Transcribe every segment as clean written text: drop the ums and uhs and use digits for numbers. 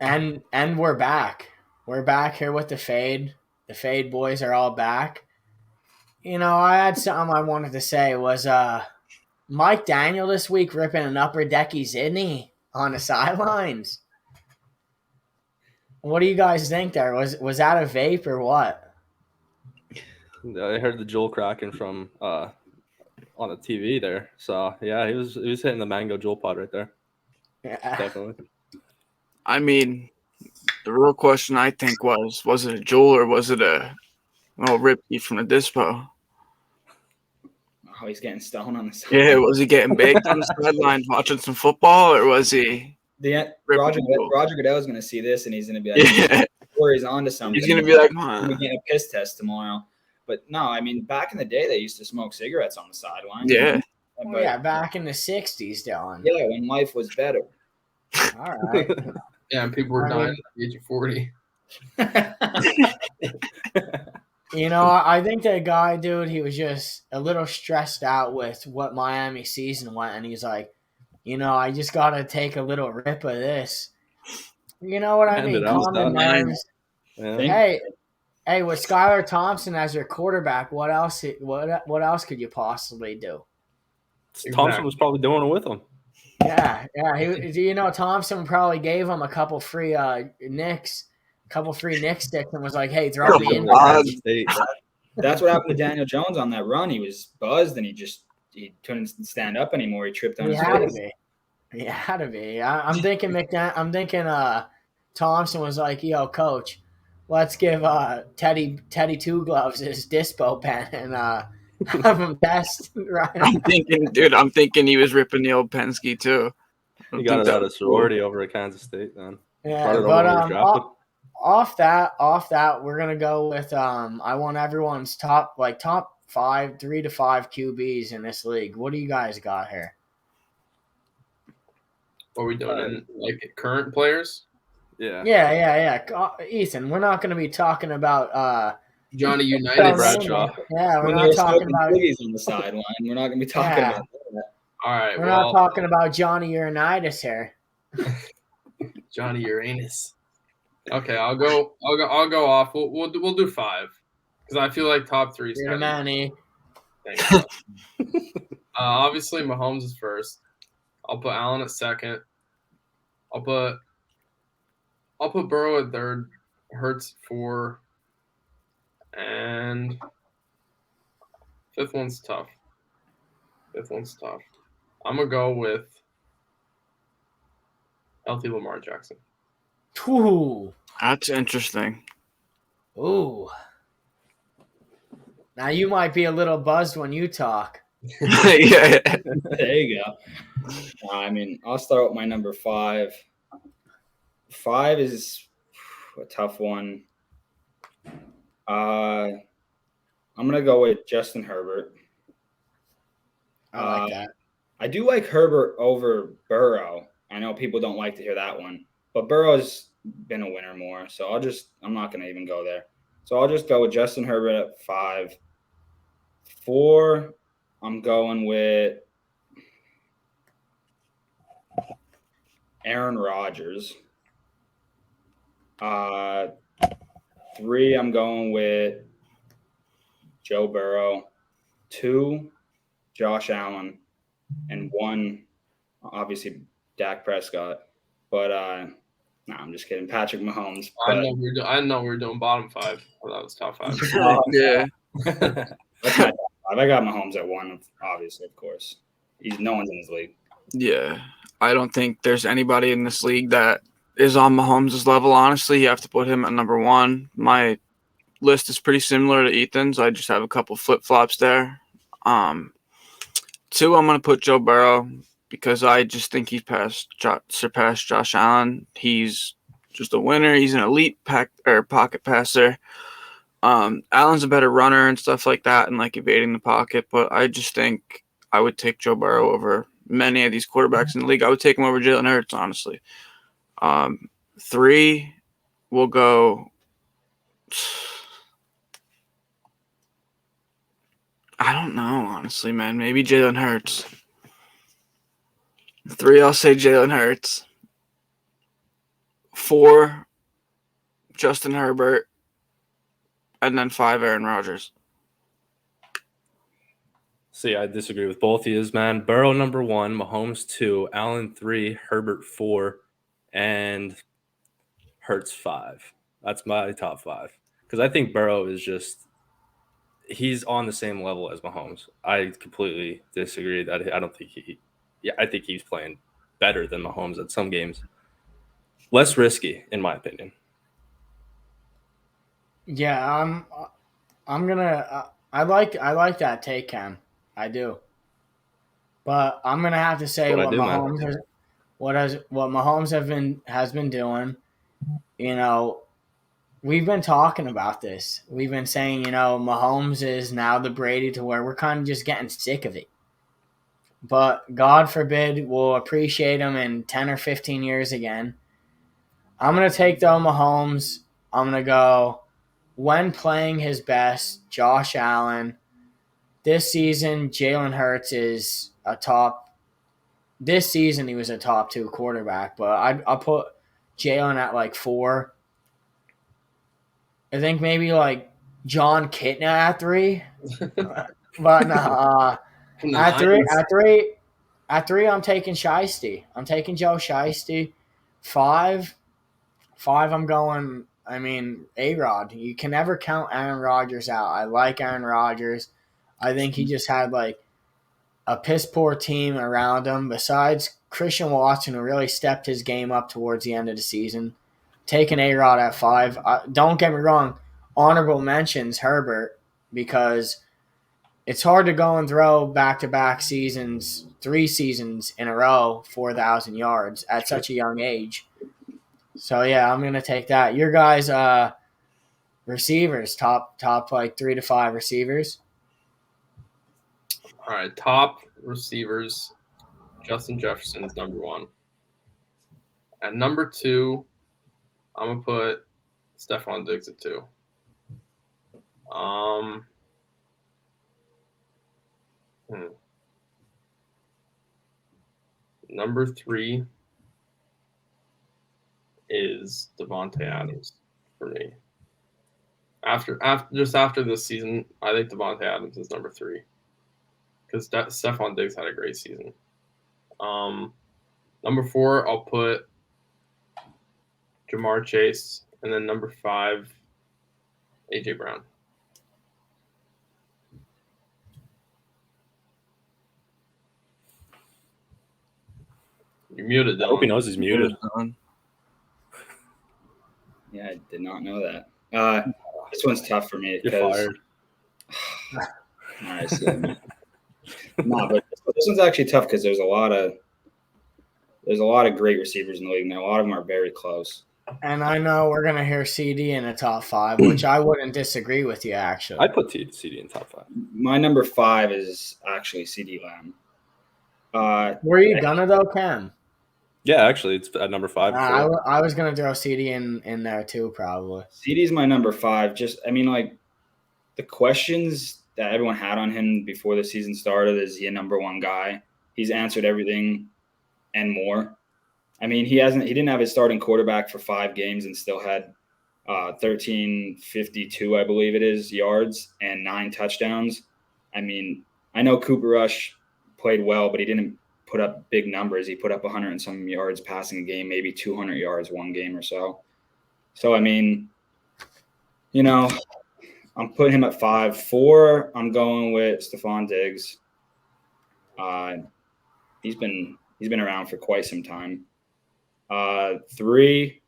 And we're back. We're back here with the Fade. The Fade boys are all back. I had something I wanted to say was Mike Daniel this week ripping an upper decky Sydney on the sidelines. What do you guys think there? Was that a vape or what? I heard the Joel cracking from on the TV there. So yeah, he was hitting the mango Joel pod right there. Yeah. Definitely. I mean, the real question I think was it a Joel or was it a Ripkey from the Dispo? Oh, he's getting stoned on the side. Yeah, was he getting baked on the sidelines watching some football, or was he? Roger Goodell is going to see this, and he's going to be like, Yeah. or he's on to something. He's going to be like, we're getting a piss test tomorrow. But no, I mean, back in the day, they used to smoke cigarettes on the sideline. Yeah. Oh, yeah, back in the 60s, Dylan. Yeah, when life was better. All right. Yeah, and people were dying at the age of 40. I think that guy, dude, he was just a little stressed out with what Miami season went, and he's like, I just got to take a little rip of this. You know what I mean? Calm the nerves. Yeah. Hey, with Skylar Thompson as your quarterback, what else could you possibly do? Thompson was probably doing it with him. Yeah. Thompson probably gave him a couple free Knicks sticks and was like, hey, throw me in. That's what happened to Daniel Jones on that run. He was buzzed and he couldn't stand up anymore. He tripped on his face. He had to be. I'm thinking Thompson was like, yo, coach, let's give Teddy Two Gloves his dispo pen and have him test. Right? I'm thinking he was ripping the old Penske too. He got it out of sorority over at Kansas State then. Yeah, but off that, we're gonna go with I want everyone's top 5, 3 to 5 QBs in this league. What do you guys got here? Are we doing current players? Yeah. Ethan, we're not gonna be talking about Johnny Unitas. Bradshaw. Yeah, we're not talking about boogies on the sideline. We're not gonna be talking about that. All right, we're not talking about Johnny Unitas here. Johnny Uranus. Okay, I'll go off. We'll do 5 because I feel like top 3 is kind of many. Obviously, Mahomes is first. I'll put Allen at second. I'll put Burrow at third. Hurts at 4, and fifth one's tough. I'm gonna go with healthy Lamar Jackson. Ooh. That's interesting. Ooh. Now you might be a little buzzed when you talk. Yeah. There you go. I mean, I'll start with my number 5. 5 is a tough one. I'm gonna go with Justin Herbert. I like that. I do like Herbert over Burrow. I know people don't like to hear that one, but Burrow's been a winner more, so I'm not gonna even go there. So I'll just go with Justin Herbert at 5. 4, I'm going with Aaron Rodgers. 3, I'm going with Joe Burrow. 2, Josh Allen. And 1, obviously, Dak Prescott. But no, I'm just kidding. Patrick Mahomes. I know we were doing bottom 5. Well, that was top 5. Yeah. That's my top 5. I got Mahomes at 1, obviously, of course. No one's in his league. Yeah. I don't think there's anybody in this league that is on Mahomes' level, honestly. You have to put him at number 1. My list is pretty similar to Ethan's. I just have a couple flip-flops there. 2, I'm going to put Joe Burrow because I just think he's surpassed Josh Allen. He's just a winner. He's an elite pocket passer. Allen's a better runner and stuff like that and evading the pocket, but I just think I would take Joe Burrow over many of these quarterbacks in the league. I would take him over Jalen Hurts, honestly. 3, we'll go. I don't know, honestly, man. Maybe Jalen Hurts. 3, I'll say Jalen Hurts. 4, Justin Herbert, and then 5, Aaron Rodgers. See, I disagree with both of you, man. Burrow number 1, Mahomes 2, Allen 3, Herbert 4, and Hurts 5. That's my top 5. Because I think Burrow is just he's on the same level as Mahomes. I completely disagree. I don't think I think he's playing better than Mahomes at some games. Less risky, in my opinion. Yeah, I'm gonna. I like that take, Cam. I do. But I'm gonna have to say What I what do, man. Mahomes has been doing. You know, we've been talking about this. We've been saying, Mahomes is now the Brady to where we're kind of just getting sick of it. But God forbid we'll appreciate him in 10 or 15 years again. I'm going to take, though, Mahomes. I'm going to go, when playing his best, Josh Allen. This season, Jalen Hurts is this season he was a top 2 quarterback, but I'll put Jalen at like 4. I think maybe like John Kitna at 3. But no, at 3, I'm taking Shiesty. I'm taking Joe Shiesty. 5, I'm going, A-Rod. You can never count Aaron Rodgers out. I like Aaron Rodgers. I think he just had like a piss-poor team around him. Besides Christian Watson, who really stepped his game up towards the end of the season. Taking A-Rod at 5. Don't get me wrong. Honorable mentions Herbert, because it's hard to go and throw back-to-back seasons, 3 seasons in a row, 4,000 yards at such a young age. So, yeah, I'm going to take that. Your guys' receivers, top like 3 to 5 receivers. All right, top receivers. Justin Jefferson is number 1. At number 2, I'm gonna put Stephon Diggs at 2. Number 3 is Devontae Adams for me. After this season, I think Devontae Adams is number 3 because Stephon Diggs had a great season. Number 4, I'll put Jamar Chase, and then number 5, AJ Brown. You're muted, I hope he Dylan. knows he's muted. Yeah, I did not know that. This one's tough for me You're because fired. Nice. No, but this one's actually tough because there's a lot of great receivers in the league, and a lot of them are very close. And I know we're going to hear CD in the top 5, which I wouldn't disagree with you, actually. I'd put CD in top 5. My number 5 is actually CD Lamb. Were you gonna, though, Cam? Yeah, actually, it's at number 5. I was going to throw CD in there, too, probably. CD's my number 5. The questions that everyone had on him before the season started, is he a number 1 guy? He's answered everything and more. He didn't have his starting quarterback for 5 games and still had 1,352, I believe it is, yards and 9 touchdowns. I know Cooper Rush played well, but he didn't put up big numbers. He put up 100 and some yards passing a game, maybe 200 yards one game or so. So, I'm putting him at 5. 4, I'm going with Stephon Diggs. He's been around for quite some time. 3,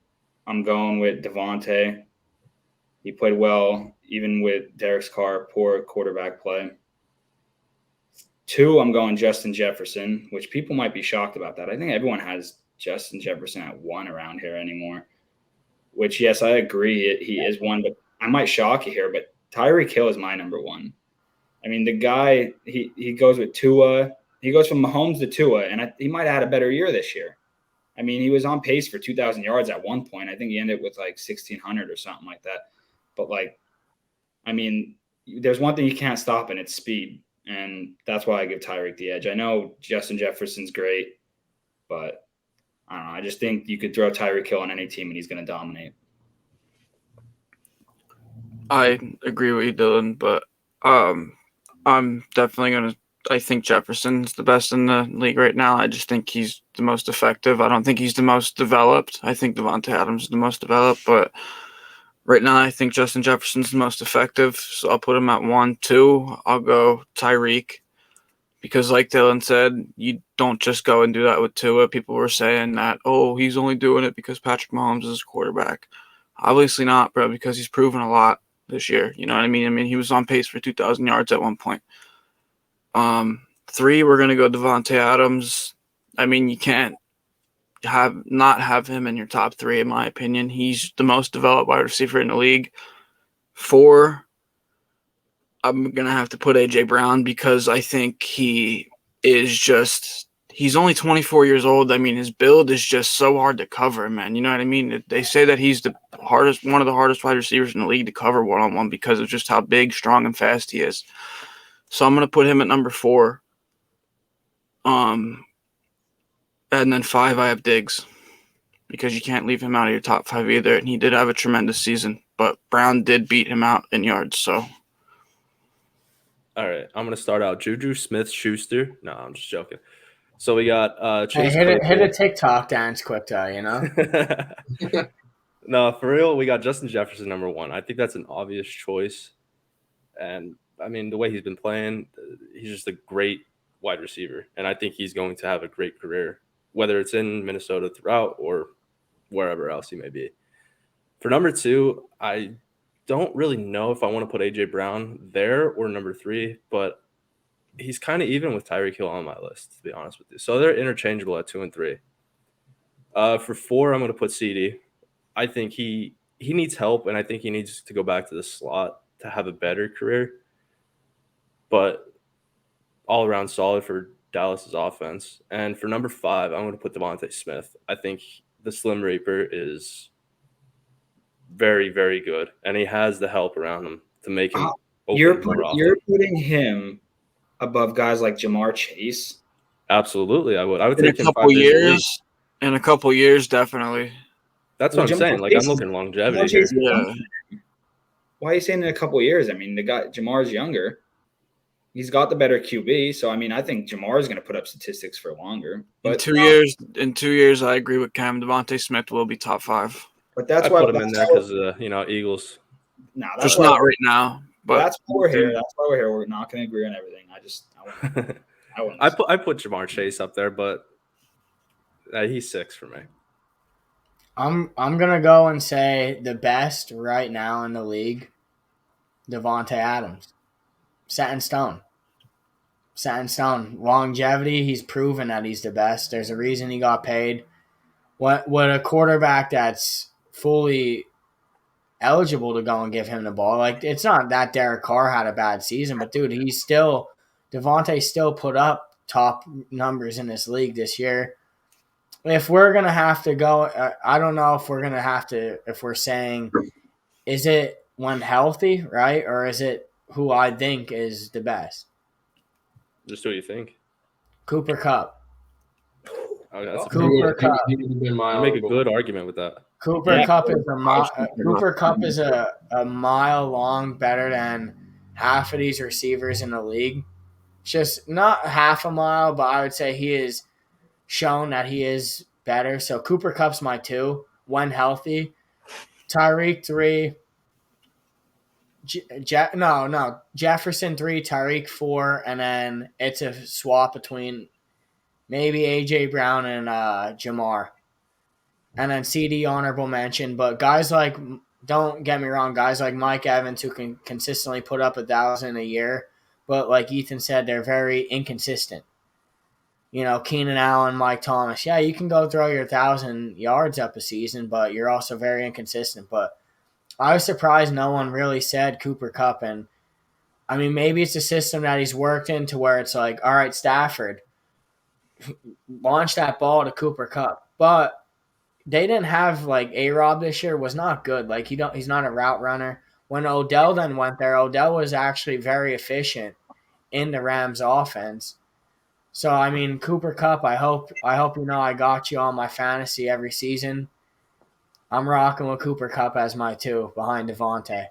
I'm going with Devontae. He played well, even with Derek Carr, poor quarterback play. 2, I'm going Justin Jefferson, which people might be shocked about that. I think everyone has Justin Jefferson at 1 around here anymore, which, yes, I agree. He is 1, but I might shock you here, but Tyreek Hill is my number 1. The guy, he goes with Tua. He goes from Mahomes to Tua, and he might have had a better year this year. He was on pace for 2,000 yards at one point. I think he ended with like 1,600 or something like that. But there's one thing you can't stop, and it's speed. And that's why I give Tyreek the edge. I know Justin Jefferson's great, but I don't know. I just think you could throw Tyreek Hill on any team and he's going to dominate. I agree with you, Dylan, but I'm definitely gonna. I think Jefferson's the best in the league right now. I just think he's the most effective. I don't think he's the most developed. I think Devontae Adams is the most developed, but right now I think Justin Jefferson's the most effective. So I'll put him at 1, 2. I'll go Tyreek because, like Dylan said, you don't just go and do that with Tua. People were saying that, oh, he's only doing it because Patrick Mahomes is his quarterback. Obviously not, bro, because he's proven a lot this year. You know what I mean? I mean, he was on pace for 2,000 yards at one point. 3, we're going to go Devontae Adams. I mean, you can't not have him in your top 3, in my opinion. He's the most developed wide receiver in the league. 4, I'm going to have to put A.J. Brown because I think he is just – he's only 24 years old. I mean, his build is just so hard to cover, man. You know what I mean? They say that he's one of the hardest wide receivers in the league to cover one-on-one because of just how big, strong, and fast he is. So I'm going to put him at number 4. And then 5, I have Diggs because you can't leave him out of your top 5 either. And he did have a tremendous season, but Brown did beat him out in yards. So, All right, I'm going to start out Juju Smith-Schuster. No, I'm just joking. So we got Hey, Chase hit a TikTok dance quick though, you know? No, for real, we got Justin Jefferson number 1. I think that's an obvious choice. And, I mean, the way he's been playing, he's just a great wide receiver. And I think he's going to have a great career, whether it's in Minnesota throughout or wherever else he may be. For number 2, I don't really know if I want to put A.J. Brown there or number 3, but he's kind of even with Tyreek Hill on my list, to be honest with you. So they're interchangeable at 2 and 3. For 4, I'm going to put CD. I think he needs help, and I think he needs to go back to the slot to have a better career. But all around solid for Dallas's offense. And for number 5, I'm going to put Devontae Smith. I think the Slim Reaper is very, very good, and he has the help around him to make him open more often. You're putting him above guys like Jamar Chase. Absolutely, I would. I would in take a him couple 5 days a week. years, in a couple years, definitely. That's Well, what I'm Jamar saying. Like, Chase I'm looking is- longevity Jamar here. Chase is younger. Why are you saying in a couple years? I mean, the guy Jamar's younger. He's got the better QB, so I mean, I think Jamar's going to put up statistics for longer. But In 2 years, I agree with Cam. Devontae Smith will be top 5. But that's I why put him in there because Eagles. No, that's Just why not right now. But that's why we're here. That's why we're here. We're not going to agree on everything. I wouldn't. I put Jamar Chase up there, but he's 6 for me. I'm gonna go and say the best right now in the league, Devontae Adams. Set in stone. Set in stone. Longevity, he's proven that he's the best. There's a reason he got paid. What a quarterback that's fully eligible to go and give him the ball. Like, it's not that Derek Carr had a bad season, but dude, Devontae still put up top numbers in this league this year. If we're going to have to go, I don't know if we're going to have to, if we're saying, is it when healthy, right? Or is it who I think is the best? Just what you think. Cooper Kupp. Oh, that's Cooper Kupp. He would have been my you make a honorable. good argument with that. Cooper Yeah. Kupp is a mile long better than half of these receivers in the league. Just not half a mile, but I would say he is shown that he is better. So Cooper Kupp's my 2 when healthy. Tyreek 3. Jefferson 3, Tyreek 4, and then it's a swap between maybe A.J. Brown and Jamar. And then CD honorable mention. But guys like, don't get me wrong, guys like Mike Evans who can consistently put up 1,000 a year. But like Ethan said, they're very inconsistent. You know, Keenan Allen, Mike Thomas. Yeah, you can go throw your 1,000 yards up a season, but you're also very inconsistent. But I was surprised no one really said Cooper Kupp. And, I mean, maybe it's a system that he's worked into where it's like, all right, Stafford, launch that ball to Cooper Kupp. But they didn't have, like, A-Rob this year was not good. Like, he's not a route runner. When Odell then went there, Odell was actually very efficient in the Rams offense. So I mean, Cooper Cup. I hope I got you on my fantasy every season. I'm rocking with Cooper Cup as my 2 behind Devontae.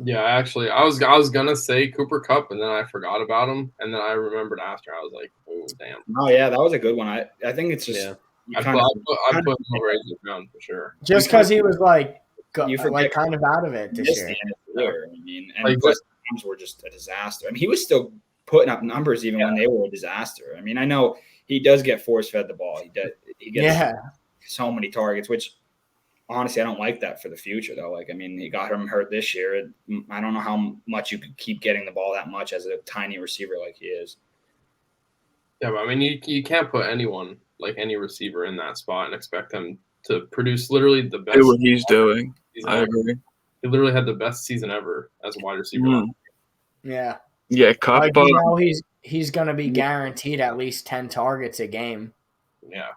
Yeah, actually, I was gonna say Cooper Cup, and then I forgot about him, and then I remembered after. I was like, oh damn. Oh yeah, that was a good one. I think it's just Yeah. I'd put him over AJ Brown for sure. Just because he was You forget kind of out of it this missed year. the end of the year. I mean, and Like, West Hams were just a disaster. I mean, he was still putting up numbers even when they were a disaster. I mean, I know he does get force fed the ball. He gets so many targets, which honestly I don't like that for the future though. Like, I mean, he got him hurt this year. I don't know how much you could keep getting the ball that much as a tiny receiver like he is. Yeah, but I mean, you can't put anyone like any receiver in that spot and expect them to produce literally the best. Do what he's doing. I agree. He literally had the best season ever as a wide receiver. Yeah. Yeah, Cup. Like, you know, he's going to be guaranteed at least 10 targets a game. Yeah.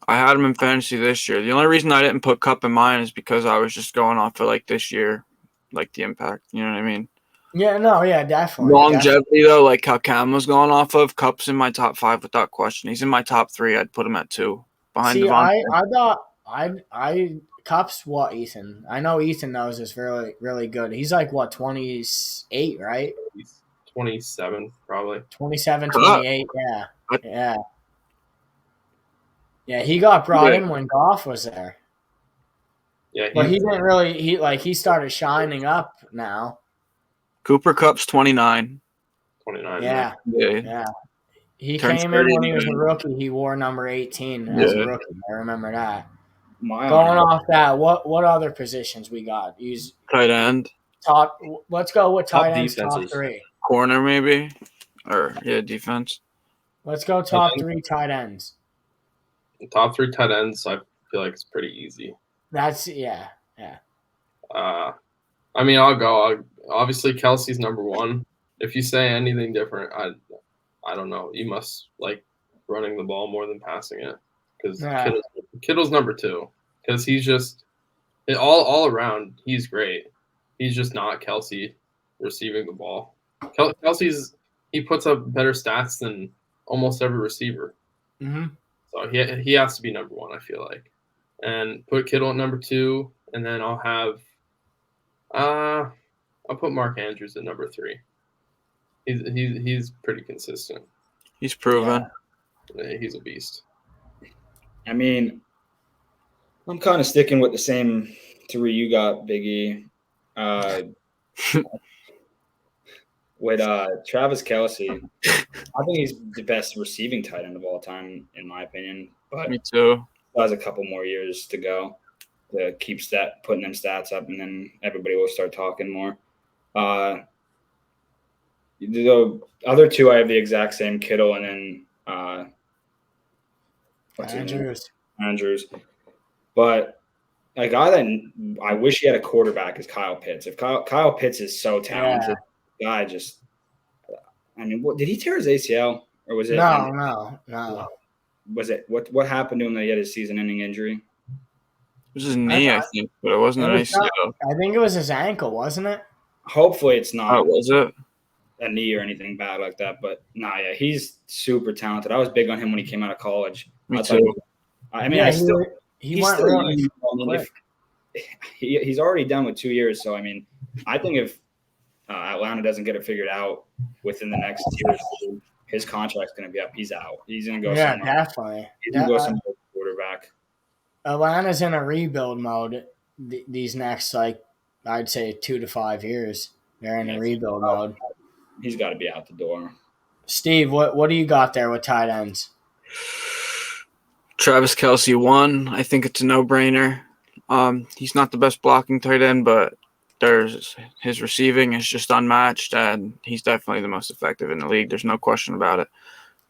I had him in fantasy this year. The only reason I didn't put Cup in mine is because I was just going off of like this year, like the impact. You know what I mean? Yeah, no, yeah, definitely. Longevity though, like how Cam was going off of, Cup's in my top 5 without question. He's in my top 3. I'd put him at 2 behind Devontae. I thought I Cup's what, Ethan? I know Ethan knows is really, really good. He's like what, 28, right? He's 27 probably. 27, 28, yeah. Yeah. Yeah, he got brought in when Goff was there. Yeah, but he didn't really he started shining up now. Cooper Kupp's 29. 29. Yeah. He came in when he was a rookie. He wore number 18 as a rookie. I remember that. Going off that, what other positions we got? Use tight end. Let's go with tight ends. Defenses. Top 3. Corner maybe, or defense. Let's go top 3 tight ends. Top 3 tight ends. I feel like it's pretty easy. That's yeah. I mean, I'll go. Obviously, Kelsey's number 1. If you say anything different, I don't know. You must like running the ball more than passing it, because Kittle's number 2, because he's just all around. He's great. He's just not Kelsey receiving the ball. He puts up better stats than almost every receiver. Mm-hmm. So he has to be number 1, I feel like, and put Kittle at number 2, and then I'll put Mark Andrews at number 3. He's pretty consistent. He's proven. Yeah, he's a beast. I mean, I'm kind of sticking with the same 3 you got, Big E. With Travis Kelce, I think he's the best receiving tight end of all time, in my opinion. But me too. He has a couple more years to go to keep putting them stats up, and then everybody will start talking more. The other 2, I have the exact same, Kittle and then Andrews. But a guy that I wish he had a quarterback is Kyle Pitts. If Kyle Pitts is so talented, guy just – I mean, did he tear his ACL or was it – No. Was it – what happened to him that he had his season-ending injury? It was his knee, I think, but it wasn't an ACL. I think it was his ankle, wasn't it? Hopefully it's not. Oh, was it? A knee or anything bad like that, but he's super talented. I was big on him when he came out of college. Me too. I mean, he's already done with 2 years, so I mean, I think if Atlanta doesn't get it figured out within the next year, his contract's going to be up. He's out. He's going to go. Yeah, definitely. He's going to go some quarterback. Atlanta's in a rebuild mode. These next, I'd say 2 to 5 years, they're in a rebuild mode. He's got to be out the door. Steve, what do you got there with tight ends? Travis Kelce 1. I think it's a no-brainer. He's not the best blocking tight end, but his receiving is just unmatched, and he's definitely the most effective in the league. There's no question about it.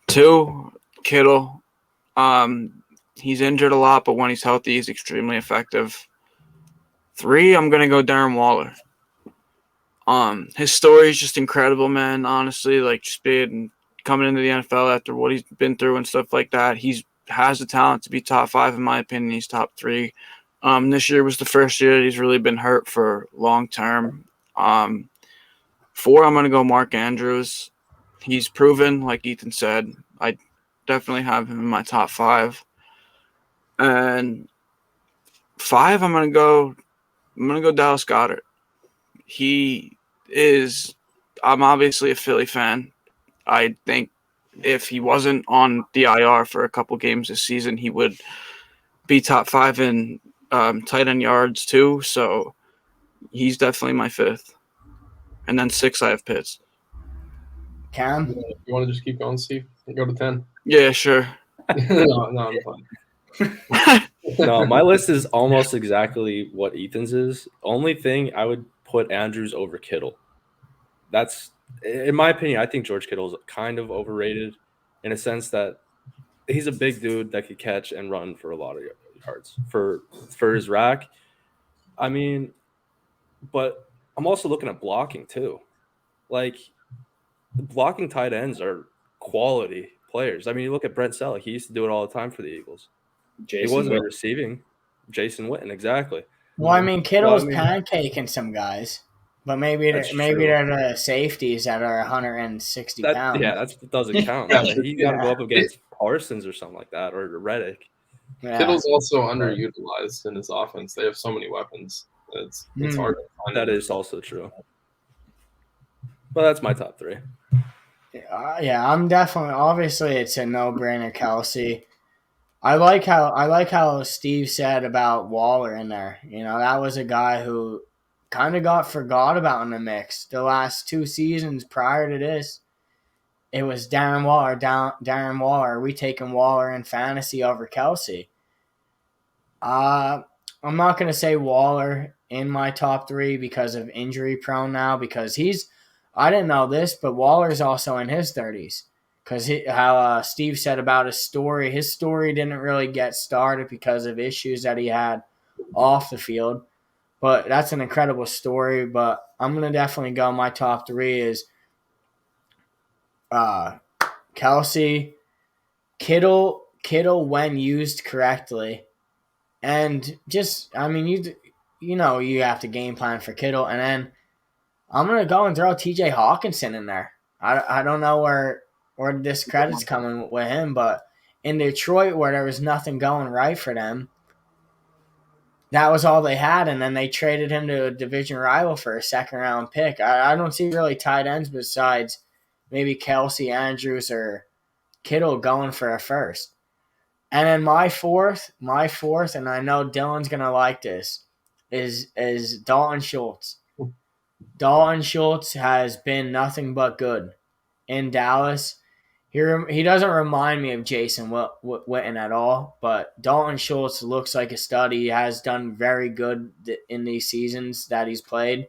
2, Kittle. He's injured a lot, but when he's healthy, he's extremely effective. 3, I'm going to go Darren Waller. His story is just incredible, man. Honestly, just coming into the NFL after what he's been through and stuff like that. He has the talent to be top 5, in my opinion. He's top 3. This year was the first year that he's really been hurt for long term. 4, I'm going to go Mark Andrews. He's proven, like Ethan said. I definitely have him in my top 5. And 5, I'm gonna go Dallas Goedert. I'm obviously a Philly fan. I think if he wasn't on the IR for a couple games this season, he would be top 5 in tight end yards too. So he's definitely my 5th. And then 6, I have Pitts. Cam? You want to just keep going, Steve? Go to 10. Yeah, sure. no, I'm fine. No, my list is almost exactly what Ethan's is. Only thing I would put Andrews over Kittle. That's, in my opinion, I think George Kittle is kind of overrated in a sense that he's a big dude that could catch and run for a lot of yards for his rack. I mean, but I'm also looking at blocking too. Like, the blocking tight ends are quality players. I mean, you look at Brent Selleck. He used to do it all the time for the Eagles. He wasn't receiving. Jason Witten, exactly. Well, I mean, Kittle's pancaking some guys, but maybe they're the safeties that are 160 pounds. Yeah, that doesn't count. He got to go up against Parsons or something like that, or Reddick. Yeah. Kittle's also underutilized in his offense. They have so many weapons. It's hard to find. That is also true. But that's my top 3. Yeah, I'm definitely. Obviously, it's a no-brainer, Kelsey. I like how Steve said about Waller in there. You know, that was a guy who kind of got forgot about in the mix. The last 2 seasons prior to this, it was Darren Waller. Darren Waller. We taking Waller in fantasy over Kelsey. I'm not going to say Waller in my top 3 because of injury prone now, because I didn't know this, but Waller's also in his 30s. Because how Steve said about his story didn't really get started because of issues that he had off the field. But that's an incredible story. But I'm going to definitely go. My top 3 is Kelsey, Kittle when used correctly. And just, I mean, you have to game plan for Kittle. And then I'm going to go and throw TJ Hawkinson in there. I don't know where this credit's coming with him, but in Detroit, where there was nothing going right for them, that was all they had, and then they traded him to a division rival for a second-round pick. I don't see really tight ends besides maybe Kelsey, Andrews, or Kittle going for a first. And then my fourth, and I know Dylan's going to like this, is Dalton Schultz. Dalton Schultz has been nothing but good in Dallas. He doesn't remind me of Jason Witten at all, but Dalton Schultz looks like a stud. He has done very good in these seasons that he's played,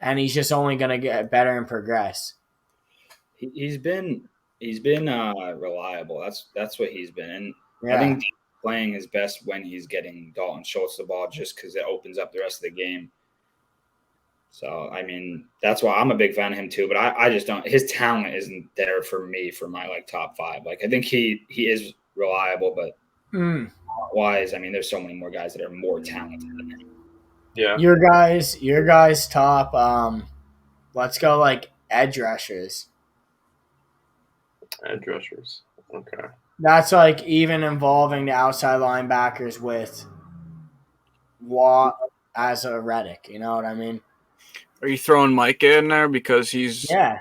and he's just only going to get better and progress. He's been reliable. That's what he's been, and I think he's playing his best when he's getting Dalton Schultz the ball, just because it opens up the rest of the game. So, I mean, that's why I'm a big fan of him too, but I just don't – his talent isn't there for me for my, top 5. Like, I think he is reliable, but wise, I mean, there's so many more guys that are more talented than him. Yeah. Your guys' top let's go, edge rushers. Edge rushers. Okay. That's, even involving the outside linebackers with Watt as a Reddick. You know what I mean? Are you throwing Mike in there because he's yeah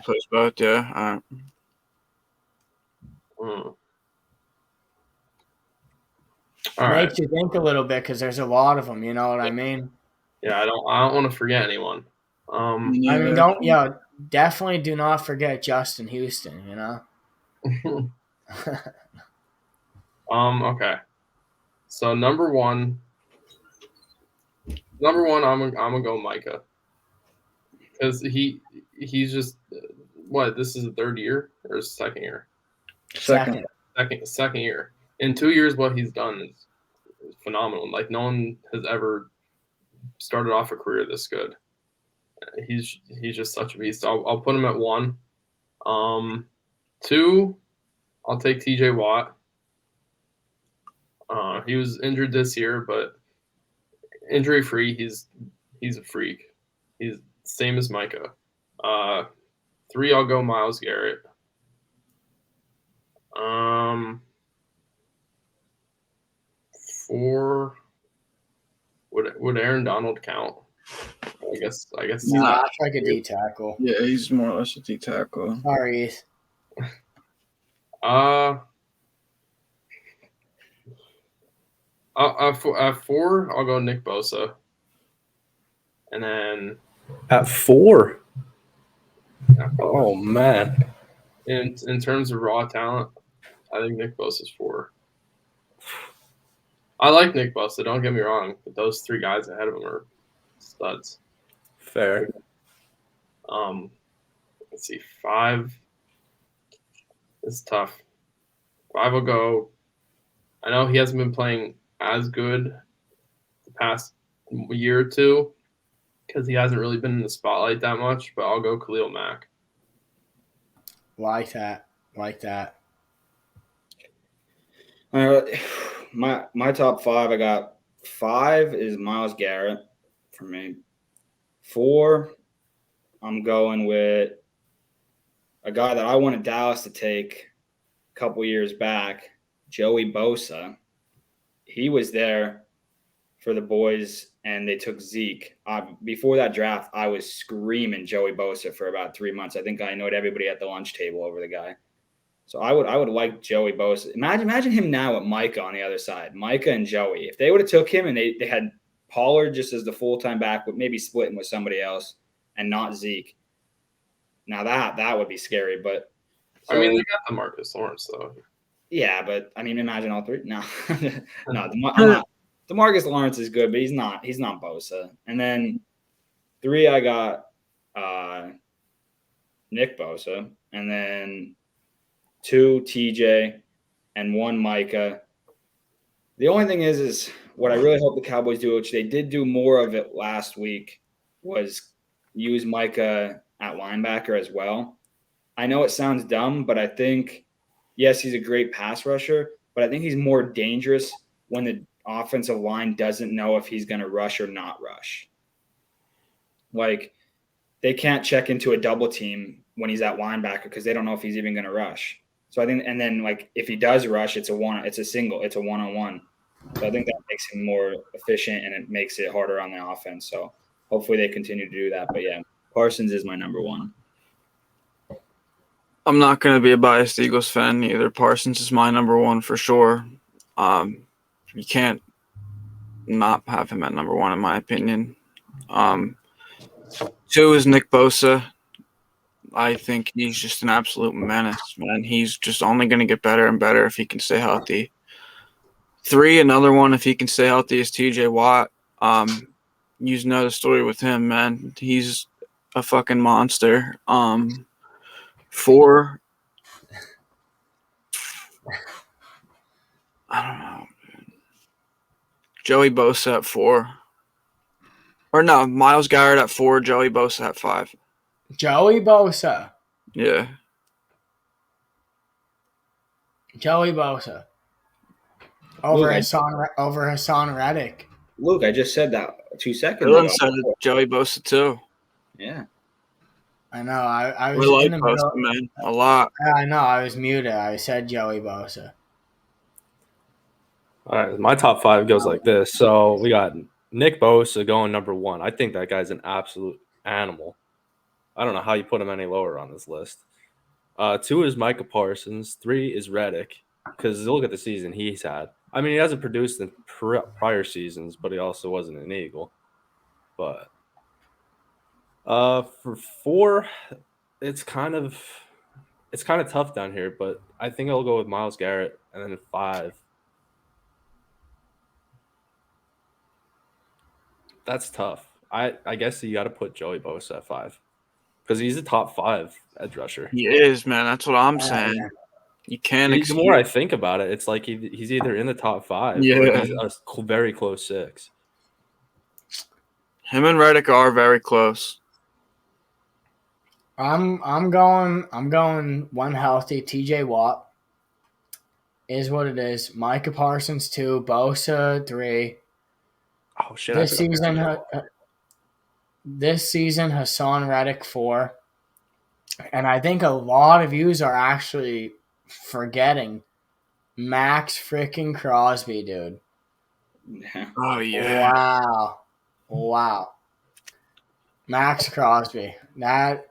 plays both? Yeah. All Makes you think a little bit because there's a lot of them. You know what I mean? Yeah, I don't want to forget anyone. I mean, definitely do not forget Justin Houston. You know. Okay. So number one, I'm gonna go Micah. Because he's just this is the 3rd year or his 2nd year? Second year. In 2 years, what he's done is phenomenal. Like, no one has ever started off a career this good. He's just such a beast. I'll put him at 1. 2, I'll take TJ Watt. He was injured this year, but injury free. He's a freak. He's same as Micah. 3, I'll go Myles Garrett. 4, would Aaron Donald count? I guess. Nah, that's like a D tackle. Yeah, he's more or less a D tackle. Sorry, Heath. At 4, I'll go Nick Bosa. And then At 4. Oh man. in terms of raw talent, I think Nick Bosa's 4. I like Nick Bosa, don't get me wrong, but those 3 guys ahead of him are studs. Fair. Let's see, 5. It's tough. 5 will go. I know he hasn't been playing as good the past year or two because he hasn't really been in the spotlight that much, but I'll go Khalil Mack. Like that. My top 5, I got 5 is Myles Garrett for me. 4, I'm going with a guy that I wanted Dallas to take a couple years back, Joey Bosa. He was there for the boys, and they took Zeke. Before that draft, I was screaming Joey Bosa for about 3 months. I think I annoyed everybody at the lunch table over the guy. So I would like Joey Bosa. Imagine him now with Micah on the other side. Micah and Joey. If they would have took him and they had Pollard just as the full-time back, but maybe splitting with somebody else and not Zeke. Now that would be scary. But I mean, they got the Marcus Lawrence though. Yeah, but I mean, imagine all 3. No, no. DeMarcus Lawrence is good, but he's not Bosa. And then 3, I got Nick Bosa, and then 2 TJ, and 1 Micah. The only thing is what I really hope the Cowboys do, which they did do more of it last week, was use Micah at linebacker as well. I know it sounds dumb, but I think, yes, he's a great pass rusher, but I think he's more dangerous when the offensive line doesn't know if he's going to rush or not rush. Like, they can't check into a double team when he's at linebacker because they don't know if he's even going to rush. So I think, and then like if he does rush, it's a one-on-one. So I think that makes him more efficient and it makes it harder on the offense. So hopefully they continue to do that. But yeah, Parsons is my number 1. I'm not going to be a biased Eagles fan either. Parsons is my number 1 for sure. You can't not have him at number 1 in my opinion. 2 is Nick Bosa. I think he's just an absolute menace, man. He's just only going to get better and better if he can stay healthy. 3, another one, if he can stay healthy, is TJ Watt. You know the story with him, man. He's a fucking monster. 4, I don't know. Joey Bosa at 4. Or no, Myles Garrett at 4, Joey Bosa at 5. Joey Bosa. Yeah. Joey Bosa. Over Hassan Reddick. Luke, I just said that 2 seconds Dylan ago. said Joey Bosa too. Yeah. I know. I was We in like the middle. Bosa, man, a lot. I know. I was muted. I said Joey Bosa. All right, my top 5 goes like this. So we got Nick Bosa going number 1. I think that guy's an absolute animal. I don't know how you put him any lower on this list. 2 is Micah Parsons. 3 is Reddick, because look at the season he's had. I mean, he hasn't produced in prior seasons, but he also wasn't an Eagle. But for 4, it's kind of tough down here, but I think I'll go with Myles Garrett, and then 5. That's tough. I guess you got to put Joey Bosa at 5 because he's a top 5 edge rusher. He is, man. That's what I'm saying. You can't. The more I think about it, it's like he's either in the top 5 or he's a very close 6. Him and Reddick are very close. I'm going one healthy. TJ Watt is what it is. Micah Parsons 2, Bosa 3. Oh shit! This season, Hassan Reddick 4. And I think a lot of yous are actually forgetting Max freaking Crosby, dude. Yeah. Oh yeah. Wow. Max Crosby. That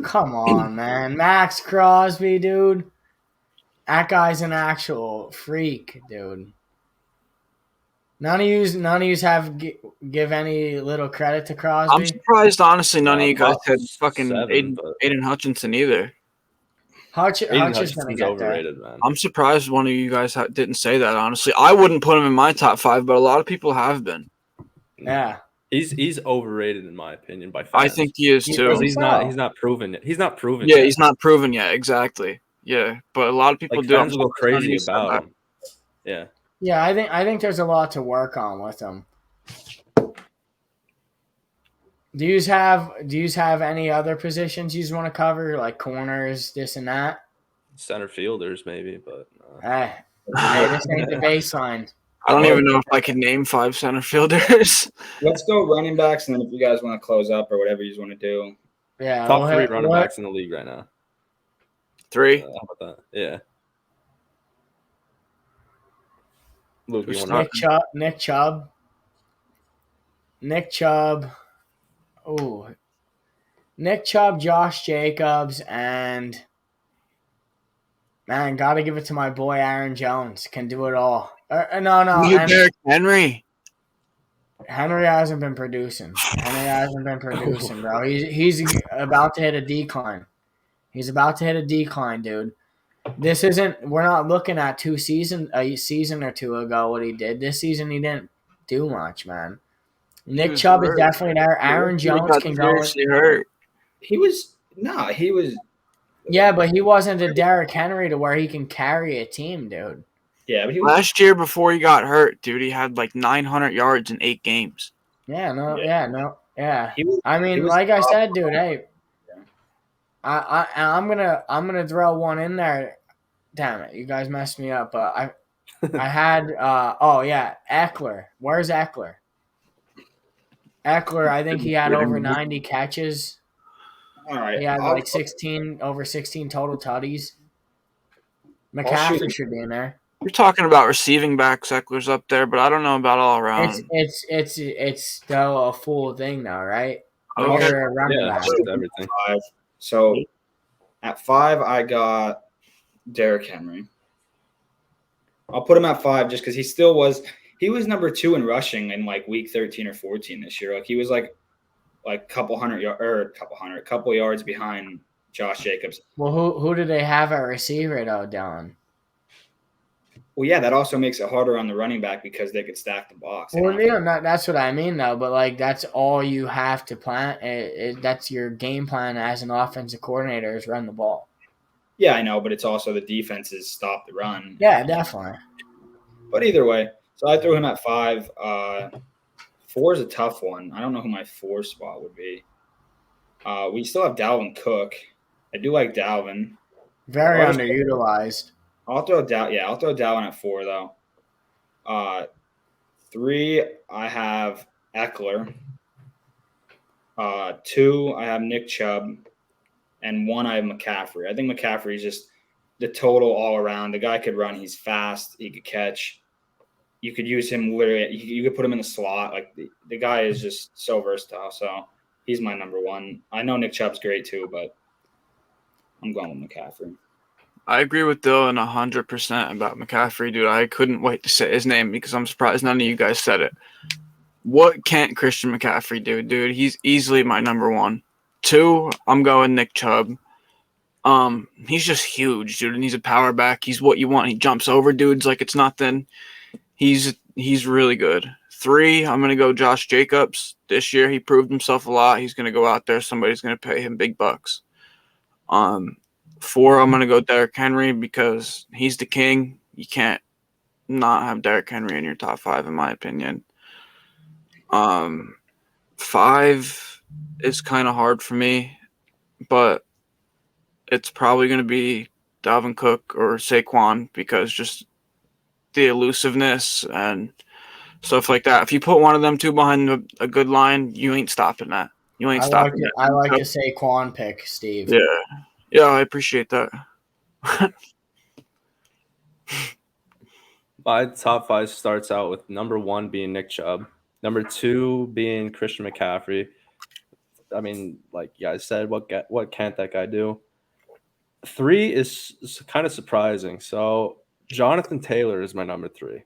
come on, man. Max Crosby, dude. That guy's an actual freak, dude. None of yous have give any little credit to I'm Crosby. surprised, honestly, none of you guys Top said fucking 7, but Aiden Hutchinson either. Hutch is Aiden gonna Hutchinson's get there. overrated, man. I'm surprised one of you guys didn't say that. Honestly, I wouldn't put him in my top 5, but a lot of people have been. Yeah. He's overrated in my opinion by fans. I think he is You too. because think he's not proven yet. He's not proven Yeah, yet. he's not proven yet. Exactly. Yeah, but a lot of people Like do. fans will go crazy None of you said about that. him. Yeah. Yeah, I think there's a lot to work on with him. Do you have any other positions you want to cover, like corners, this and that? Center fielders maybe, but Hey, this ain't the baseline. I don't even know if I could name 5 center fielders. Let's go running backs, and then if you guys want to close up or whatever you want to do. Yeah, top 3 running backs in the league right now. 3. How about that? Yeah. Luke, you Who's want Nick Chubb. Oh, Nick Chubb, Josh Jacobs, and man, gotta give it to my boy Aaron Jones. Can do it all. No, and Derrick Henry. Henry hasn't been producing. Bro. He's about to hit a decline. He's about to hit a decline, dude. This isn't. We're not looking at a season or two ago what he did. This season he didn't do much, man. Nick Chubb is definitely there. Aaron Jones can go. Hurt. He was. Yeah, but he wasn't a Derrick Henry to where he can carry a team, dude. Yeah, but he was. Last year before he got hurt, dude, he had like 900 yards in 8 games. Yeah. He was, I mean, he was like I top. said, dude. Hey, I'm gonna throw one in there. Damn it, you guys messed me up. I had Eckler. Where's Eckler? I think he had over 90 catches. All right. He had like 16 total tutties. McCaffrey should be in there. You're talking about receiving backs. Eckler's up there, but I don't know about all around. It's still a full thing though, right? Okay. You're a running back. it's everything. 5. So at 5, I got Derrick Henry. I'll put him at 5 just because he was number 2 in rushing in like week 13 or 14 this year. Like he was like a couple yards behind Josh Jacobs. Well, who do they have at receiver though, Dylan? Well, yeah, that also makes it harder on the running back because they could stack the box. Well, that's what I mean though. But like that's all you have to plan. That's your game plan as an offensive coordinator is run the ball. Yeah, I know, but it's also the defenses stop the run. Yeah, definitely. But either way, so I threw him at 5. 4 is a tough one. I don't know who my 4 spot would be. We still have Dalvin Cook. I do like Dalvin. Very underutilized. I'll throw Dalvin at 4 though. 3, I have Eckler. 2, I have Nick Chubb. And 1, I have McCaffrey. I think McCaffrey is just the total all around. The guy could run. He's fast. He could catch. You could use him literally. You could put him in the slot. Like the guy is just so versatile. So he's my number 1. I know Nick Chubb's great too, but I'm going with McCaffrey. I agree with Dylan 100% about McCaffrey, dude. I couldn't wait to say his name because I'm surprised none of you guys said it. What can't Christian McCaffrey do, dude? He's easily my number 1. 2, I'm going Nick Chubb. He's just huge, dude, and he's a power back. He's what you want. He jumps over dudes like it's nothing. He's really good. 3, I'm gonna go Josh Jacobs. This year he proved himself a lot. He's gonna go out there. Somebody's gonna pay him big bucks. 4, I'm gonna go Derrick Henry because he's the king. You can't not have Derrick Henry in your top 5, in my opinion. 5 is kind of hard for me, but it's probably going to be Dalvin Cook or Saquon because just the elusiveness and stuff like that. If you put one of them two behind a good line, you ain't stopping that. You ain't I stopping like that. to say Saquon pick, Steve. Yeah, I appreciate that. My top 5 starts out with number 1 being Nick Chubb, number 2 being Christian McCaffrey. I mean, like you guys said, what can't that guy do? 3 is kind of surprising. So Jonathan Taylor is my number 3.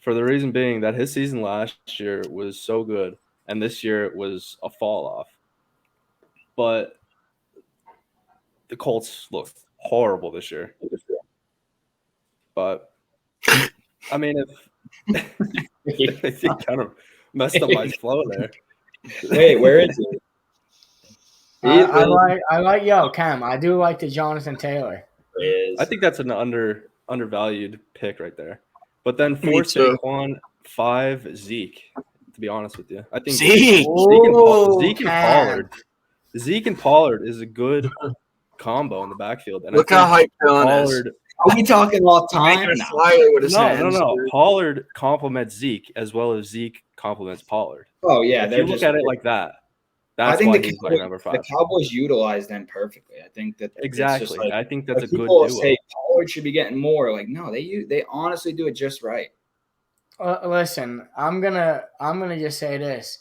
For the reason being that his season last year was so good, and this year it was a fall off. But the Colts looked horrible this year. But I mean, if he kind of messed up my flow there. Wait, where is he? I like Cam. I do like the Jonathan Taylor. I think that's an undervalued pick right there. But then Me 4 too. Saquon, 5 Zeke. To be honest with you, I think Zeke. Zeke and Pollard is a good combo in the backfield. And Look I how think hyped Dylan is. Are we talking all time? Making a flyer with his hands. No. Pollard complements Zeke as well as Zeke complements Pollard. Oh yeah, If you look at it like that, that's why he's my number 5. The Cowboys utilize them perfectly. I think that Exactly. It's just like, I think that's a good people duo. say Pollard should be getting more. Like no, they honestly do it just right. Listen, I'm gonna just say this: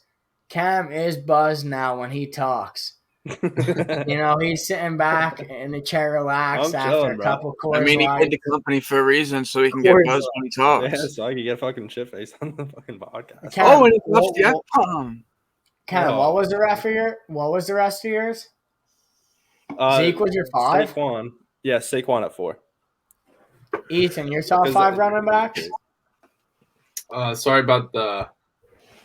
Cam is buzzed now when he talks. You know, he's sitting back in the chair relaxed I'm after chilling, a bro. couple Coors I mean, he Light. paid the company for a reason, so he can get buzzed when he talks. Yeah, so I can get fucking shit faced on the fucking podcast. Cam, When he puffs the F-bomb. Cam, No. what was the rest of yours? Zeke was your 5? Saquon. Yeah, Saquon at 4. Ethan, your top 5 running backs? Sorry about the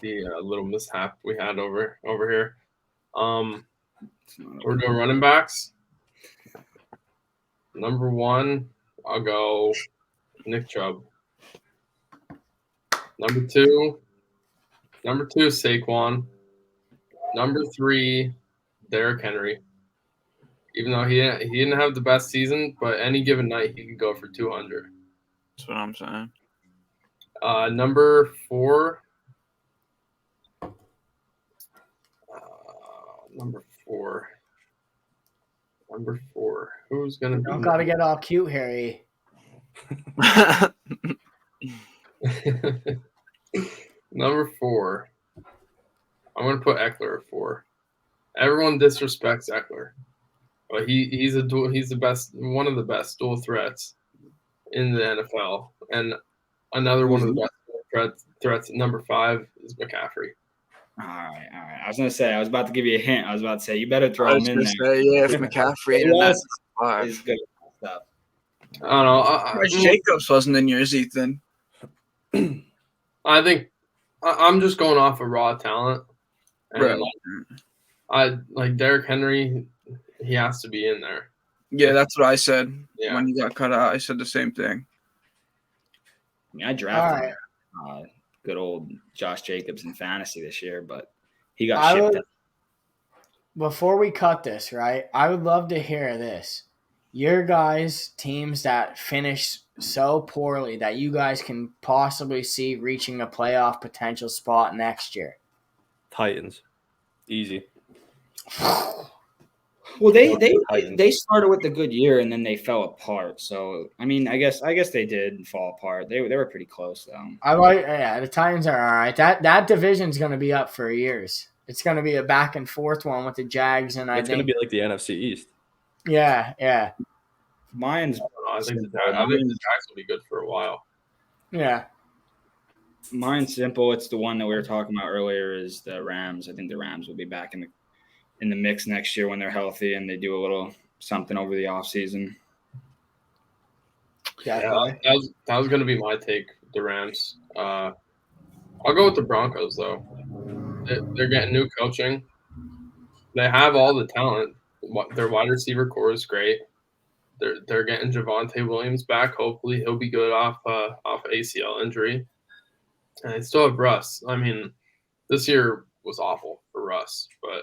little mishap we had over here. We're doing running backs. Number 1, I'll go Nick Chubb. Number 2, Saquon. Number 3, Derrick Henry. Even though he didn't have the best season, but any given night he could go for 200. That's what I'm saying. Number 4. Number 4. Who's gonna be? Don't gotta get all cute, Harry. Number 4. I'm gonna put Eckler at 4. Everyone disrespects Eckler, but he's the best, one of the best dual threats in the NFL, and another one of the best threats. Number 5 is McCaffrey. All right. I was gonna say I was about to give you a hint. I was about to say you better throw him in there. If McCaffrey and that's 5 is good stuff. I don't know. Jacobs wasn't in yours, Ethan. I think I'm just going off of raw talent. And Right. I like Derrick Henry. He has to be in there. Yeah, that's what I said Yeah. when he got cut out. I said the same thing. I mean, I drafted good old Josh Jacobs in fantasy this year, but he got shipped out. Before we cut this, right, I would love to hear this. Your guys' teams that finish so poorly that you guys can possibly see reaching a playoff potential spot next year. Titans. Easy. Well, they started with a good year and then they fell apart. So I mean, I guess they did fall apart. They were pretty close though. The Titans are all right. That division's going to be up for years. It's going to be a back and forth one with the Jags, and It's going to be like the NFC East. Yeah. Mine's. I think the Jags will be good for a while. Yeah. Mine's simple. It's the one that we were talking about earlier. Is the Rams? I think the Rams will be back in the mix next year when they're healthy and they do a little something over the offseason. Yeah, that was going to be my take. The Rams. I'll go with the Broncos though. They're getting new coaching. They have all the talent. Their wide receiver core is great. They're getting Javonte Williams back. Hopefully he'll be good off ACL injury. And they still have Russ. I mean, this year was awful for Russ, but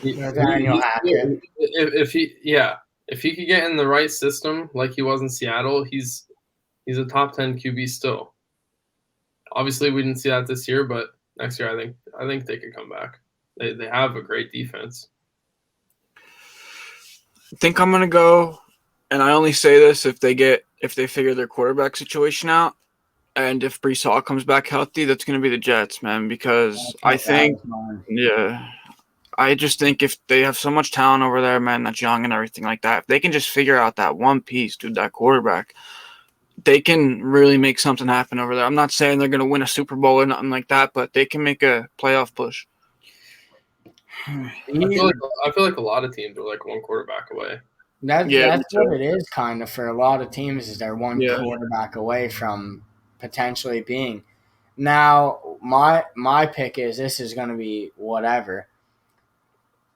if he could get in the right system like he was in Seattle, he's a top 10 QB still. Obviously, we didn't see that this year, but next year I think they could come back. They have a great defense. I think I'm gonna go, and I only say this if they figure their quarterback situation out, and if Brees Hall comes back healthy, that's gonna be the Jets, man. Because I think, I just think if they have so much talent over there, man, that's young and everything like that, if they can just figure out that one piece, dude, that quarterback, they can really make something happen over there. I'm not saying they're gonna win a Super Bowl or nothing like that, but they can make a playoff push. I feel like a lot of teams are like one quarterback away. That's what it is, kind of, for a lot of teams, is they're one quarterback away from potentially being. Now, my pick is, this is going to be whatever.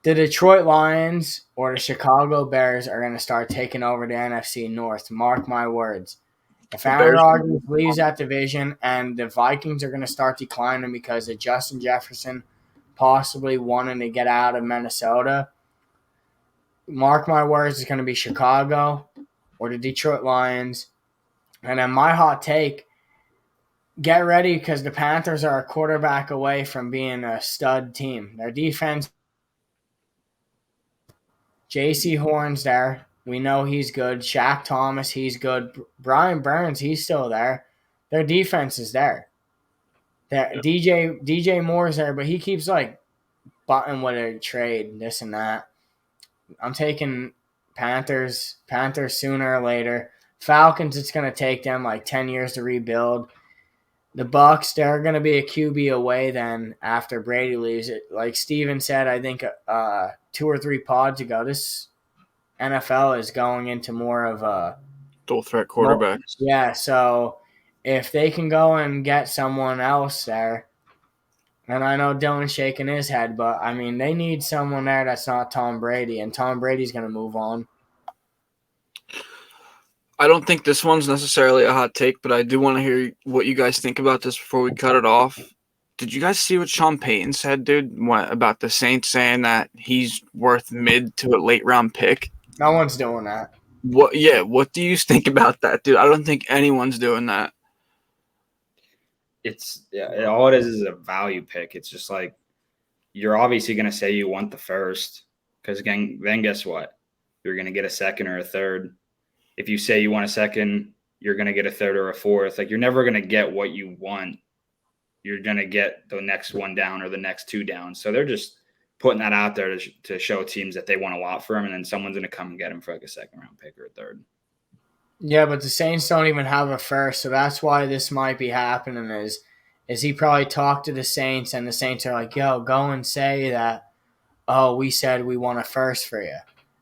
The Detroit Lions or the Chicago Bears are going to start taking over the NFC North. Mark my words. If Aaron Rodgers leaves that division and the Vikings are going to start declining because of Justin Jefferson possibly wanting to get out of Minnesota, mark my words, it's going to be Chicago or the Detroit Lions. And then my hot take, get ready because the Panthers are a quarterback away from being a stud team. Their defense, J.C. Horn's there. We know he's good. Shaq Thomas, he's good. Brian Burns, he's still there. Their defense is there. DJ Moore's there, but he keeps like butting with a trade, this and that. I'm taking Panthers sooner or later. Falcons, it's going to take them like 10 years to rebuild. The Bucs, they're going to be a QB away then after Brady leaves it. Like Steven said, I think 2 or 3 pods ago, this NFL is going into more of a dual threat quarterbacks. Yeah, so if they can go and get someone else there, and I know Dylan's shaking his head, but, I mean, they need someone there that's not Tom Brady, and Tom Brady's going to move on. I don't think this one's necessarily a hot take, but I do want to hear what you guys think about this before we cut it off. Did you guys see what Sean Payton said, dude, about the Saints saying that he's worth mid to a late round pick? No one's doing that. What do you think about that, dude? I don't think anyone's doing that. All it is a value pick. It's just like, you're obviously going to say you want the first, because then guess what? You're going to get a second or a third. If you say you want a second, you're going to get a third or a fourth. Like, you're never going to get what you want. You're going to get the next one down or the next 2 down. So they're just putting that out there to show teams that they want a lot for him, and then someone's going to come and get him for like a second round pick or a third. Yeah, but the Saints don't even have a first, so that's why this might be happening. Is he probably talked to the Saints, and the Saints are like, "Yo, go and say that. Oh, we said we want a first for you,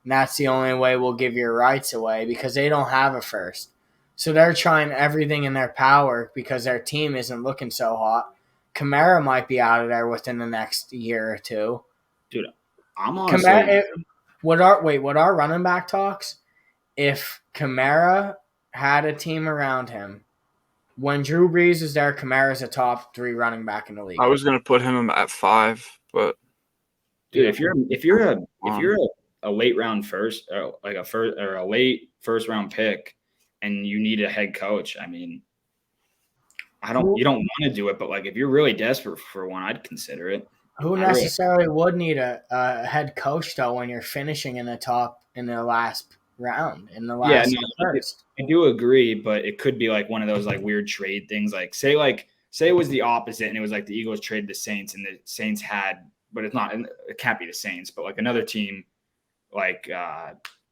and that's the only way we'll give your rights away because they don't have a first." So they're trying everything in their power because their team isn't looking so hot. Kamara might be out of there within the next year or 2. Dude, I'm honestly. What our running back talks? If Kamara had a team around him, when Drew Brees is there, Kamara's a top 3 running back in the league. I was gonna put him at 5, but dude, if you're a late round first, or like a late first round pick, and you need a head coach, I mean, you don't want to do it, but like if you're really desperate for one, I'd consider it. Who necessarily would need a head coach though when you're finishing in the last round, in the last first? I do agree, but it could be like one of those like weird trade things. Like say it was the opposite, and it was like the Eagles traded the Saints, and the Saints had, but it's not. It can't be the Saints, but like another team, like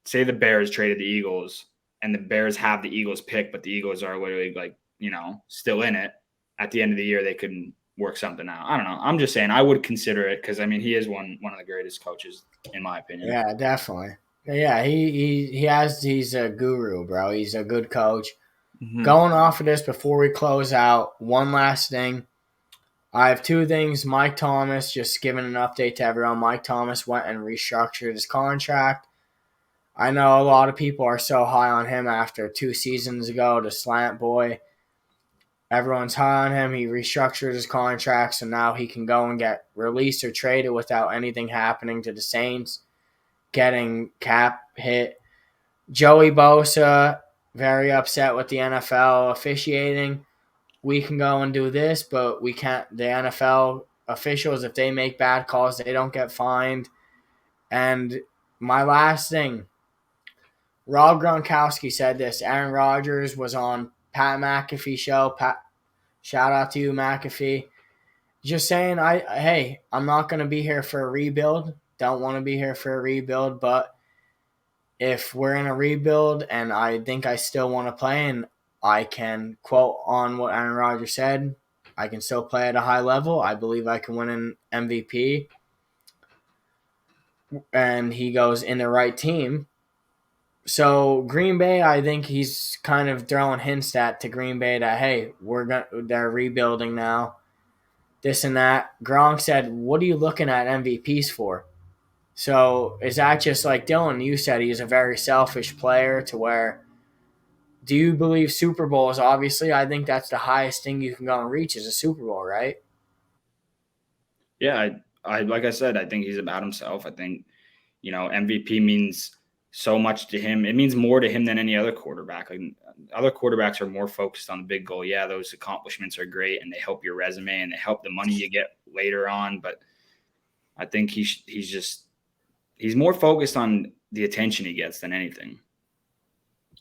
say the Bears traded the Eagles, and the Bears have the Eagles pick, but the Eagles are literally like, still in it. At the end of the year, they couldn't work something out. I don't know. I'm just saying I would consider it because, I mean, he is one of the greatest coaches in my opinion. Yeah, definitely. Yeah, he's a guru, bro. He's a good coach. Mm-hmm. Going off of this before we close out, one last thing. I have 2 things. Mike Thomas, just giving an update to everyone. Mike Thomas went and restructured his contract. I know a lot of people are so high on him after 2 seasons ago, the slant boy. Everyone's high on him. He restructured his contract, so now he can go and get released or traded without anything happening to the Saints, getting cap hit. Joey Bosa, very upset with the NFL officiating. We can go and do this, but we can't. The NFL officials, if they make bad calls, they don't get fined. And my last thing, Rob Gronkowski said this. Aaron Rodgers was on Pat McAfee show. Shout out to you, McAfee. Just saying, I'm not going to be here for a rebuild. Don't want to be here for a rebuild, but if we're in a rebuild and I think I still want to play, and I can quote on what Aaron Rodgers said, I can still play at a high level. I believe I can win an MVP. And he goes in the right team. So Green Bay, I think he's kind of throwing hints to Green Bay that, hey, they're rebuilding now, this and that. Gronk said, what are you looking at MVPs for? So is that just like Dylan, you said he's a very selfish player to where, do you believe Super Bowls? Obviously, I think that's the highest thing you can go and reach is a Super Bowl, right? Yeah, I like I said, I think he's about himself. I think, MVP means so much to him. It means more to him than any other quarterback. Like, other quarterbacks are more focused on the big goal. Yeah, those accomplishments are great and they help your resume and they help the money you get later on. But I think he's more focused on the attention he gets than anything.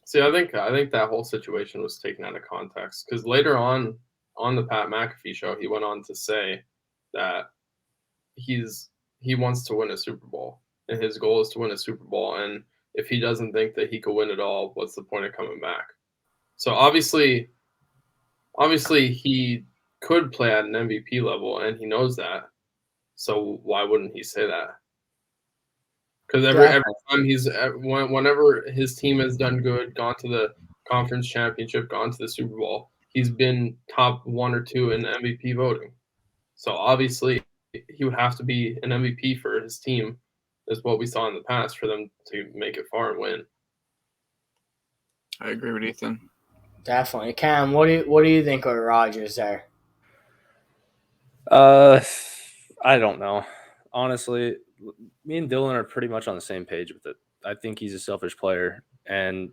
See, I think that whole situation was taken out of context because later on the Pat McAfee show, he went on to say that he wants to win a Super Bowl and his goal is to win a Super Bowl. And if he doesn't think that he could win it all, what's the point of coming back? So obviously he could play at an MVP level and he knows that. So why wouldn't he say that? Because every time whenever his team has done good, gone to the conference championship, gone to the Super Bowl, he's been top 1 or 2 in MVP voting. So obviously he would have to be an MVP for his team, is what we saw in the past, for them to make it far and win. I agree with Ethan. Definitely. Cam, what do you think of Rodgers there? I don't know. Honestly, me and Dylan are pretty much on the same page with it. I think he's a selfish player, and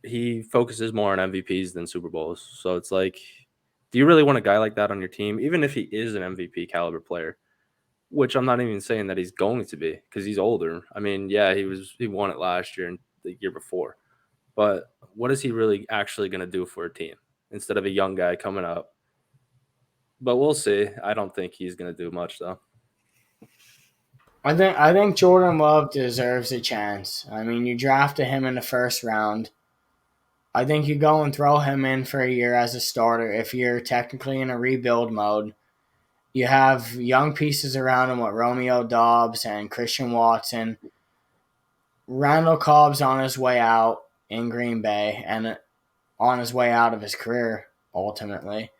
he focuses more on MVPs than Super Bowls. So it's like, do you really want a guy like that on your team, even if he is an MVP caliber player? Which I'm not even saying that he's going to be because he's older. I mean, yeah, he won it last year and the year before. But what is he really actually going to do for a team instead of a young guy coming up? But we'll see. I don't think he's going to do much, though. I think Jordan Love deserves a chance. I mean, you drafted him in the first round. I think you go and throw him in for a year as a starter if you're technically in a rebuild mode. You have young pieces around him with Romeo Doubs and Christian Watson. Randall Cobb's on his way out in Green Bay and on his way out of his career, ultimately.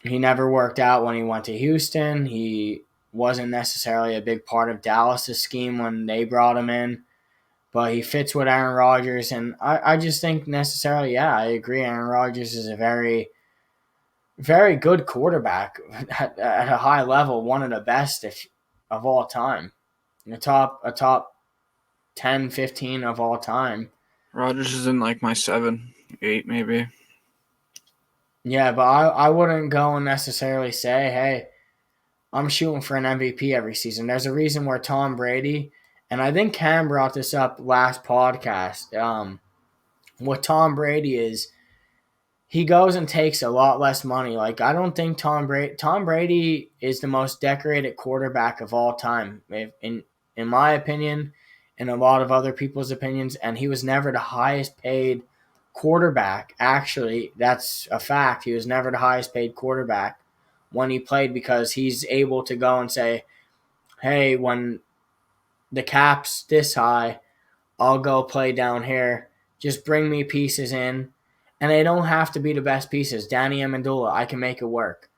He never worked out when he went to Houston. He wasn't necessarily a big part of Dallas' scheme when they brought him in, but he fits with Aaron Rodgers. And I just think necessarily, I agree. Aaron Rodgers is a very, very good quarterback at a high level, one of the best of all time. A top 10, 15 of all time. Rodgers is in like my 7, 8 maybe. Yeah, but I wouldn't go and necessarily say, hey, I'm shooting for an MVP every season. There's a reason where Tom Brady, and I think Cam brought this up last podcast, what Tom Brady is, he goes and takes a lot less money. Like, I don't think Tom Brady is the most decorated quarterback of all time, in my opinion, and a lot of other people's opinions, and he was never the highest paid quarterback. Actually, that's a fact. He was never the highest paid quarterback when he played because he's able to go and say, hey, when the cap's this high, I'll go play down here. Just bring me pieces in. And they don't have to be the best pieces. Danny Amendola, I can make it work.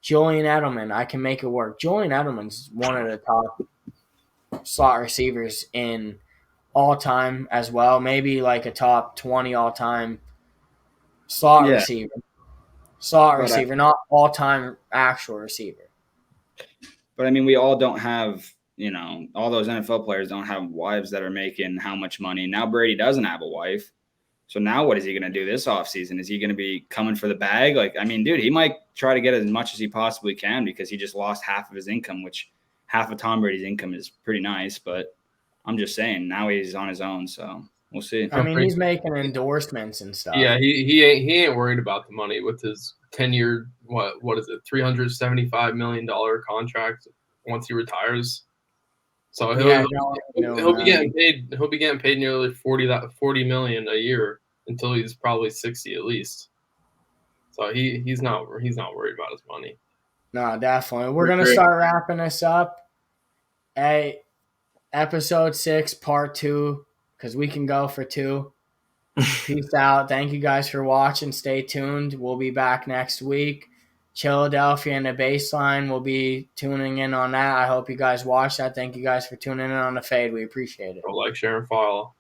Julian Edelman, I can make it work. Julian Edelman's one of the top slot receivers in all time as well. Maybe like a top 20 all time slot receiver. Slot receiver, not all time actual receiver. But I mean, we all don't have, all those NFL players don't have wives that are making how much money. Now Brady doesn't have a wife. So now what is he going to do this offseason? Is he going to be coming for the bag? Like, I mean, dude, he might try to get as much as he possibly can because he just lost half of his income, which half of Tom Brady's income is pretty nice. But I'm just saying, now he's on his own, so we'll see. I mean, he's making endorsements and stuff. Yeah, he ain't worried about the money with his 10-year what is it, $375 million contract once he retires. So he'll be getting paid. He'll be getting paid nearly $40 million a year until he's probably 60 at least. So he's not worried about his money. No, definitely. We're gonna start wrapping this up. Hey, episode 6, part 2, because we can go for 2. Peace out. Thank you guys for watching. Stay tuned. We'll be back next week. Philadelphia and the Baseline will be tuning in on that. I hope you guys watch that. Thank you guys for tuning in on the Fade. We appreciate it. Like, share, and follow.